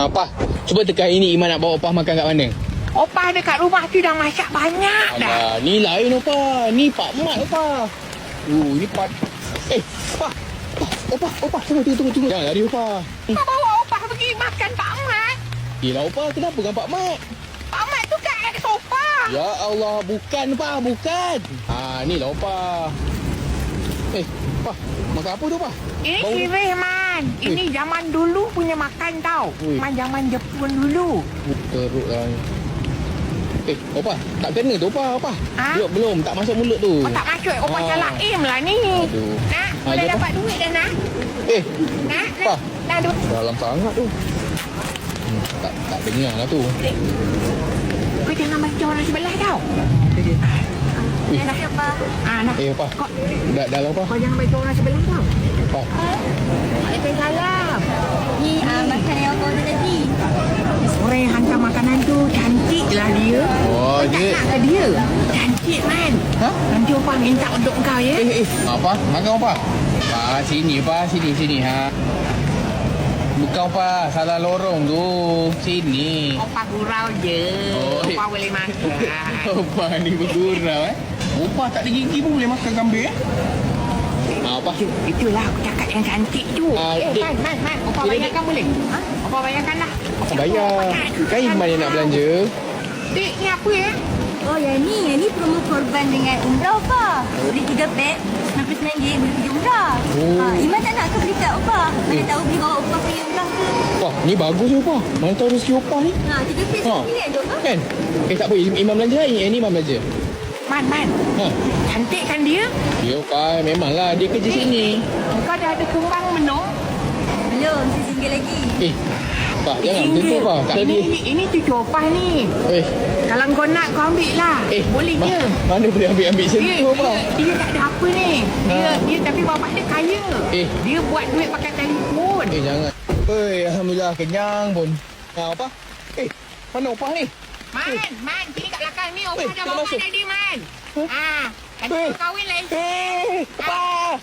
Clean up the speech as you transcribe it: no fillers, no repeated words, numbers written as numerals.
Opah, cuba tekan ini Iman nak bawa Opah makan kat mana? Opah dekat rumah tu dah masak banyak dah. Ni lain Opah. Ni Pak Mat Opah. Ni Pak. Opah. Opah. Tunggu. Jangan lari Opah. Kau bawa Opah pergi makan Pak Mat. Yelah Opah, kenapa dengan Pak Mat? Pak Mat tu kat ex Opah. Ya Allah, bukan Opah, bukan. Ni lah Opah. Opah, makan apa tu Opah? Ini sirih, Man. Ini zaman dulu punya makan tau. Man zaman Jepun dulu. Teruk lah ni. Opah, tak kena tu Opah. Ha? Belum, tak masuk mulut tu. Oh, tak masuk. Opah salah aim lah ni. Aduh. Nak, boleh dapat duit dah, nak? Nak. Nak duit. Dalam sangat tu. Tak dengar lah tu. Kau jangan macam orang sebelah tau. Nak apa? Nak. Opah. Dah lah Opah. Kau jangan macam orang sebelah tau. Opah. Waalaikumsalam. Ni makan yang kau tadi. Orang yang hantar makanan tu cantik lah dia. Oh, Kau tak dia. nak ke dia? Cantik, Man. Ha? Nanti Opah minta untuk kau ya. Apa? Makan Opah? Sini Opah, sini. Bukan Opah, salah lorong tu. Sini. Opah gurau je. Opah boleh makan. Opah ni bergurau Opah tak ada gigi pun boleh makan kambing Opah. Itulah aku cakap yang cantik tu. Dik. Man. Opah bayarkan boleh? Opah bayarkan dah. Bayar. Kan Iman yang nak belanja. Dik, ni apa ya? Oh, yang ni promo korban dengan umrah apa? Beli 3 pack, RM99 boleh pergi umrah. Iman tak nak ke beli kat Opah? Mana tahu beli bawa Opah pergi umrah ke? Wah, ni bagus Opah. Mana tahu rezeki Opah ni. 3 pack RM99 tu ke? Kan? Tak apa, Iman belanja lah. Ni Iman belanja. Man. Cantik kan dia? Ya Opah, memanglah dia kerja sini. Kau dah ada kembang menung? Belum, RM1 lagi. Opah, jangan macam tu Opah. Tak ada. Ini cucu Opah ni. Kalau kau nak kau ambil lah. Boleh je. Mana boleh ambil sentuh Opah. Dia tak ada apa ni. Dia tapi bapak dia kaya. Dia buat duit pakai telefon. Jangan. Alhamdulillah kenyang pun. Opah. Mana Opah ni? Man, sini kat belakang ni Opah dah tak bawa masuk. tadi, Man. Nanti kau kahwin lain. Opah.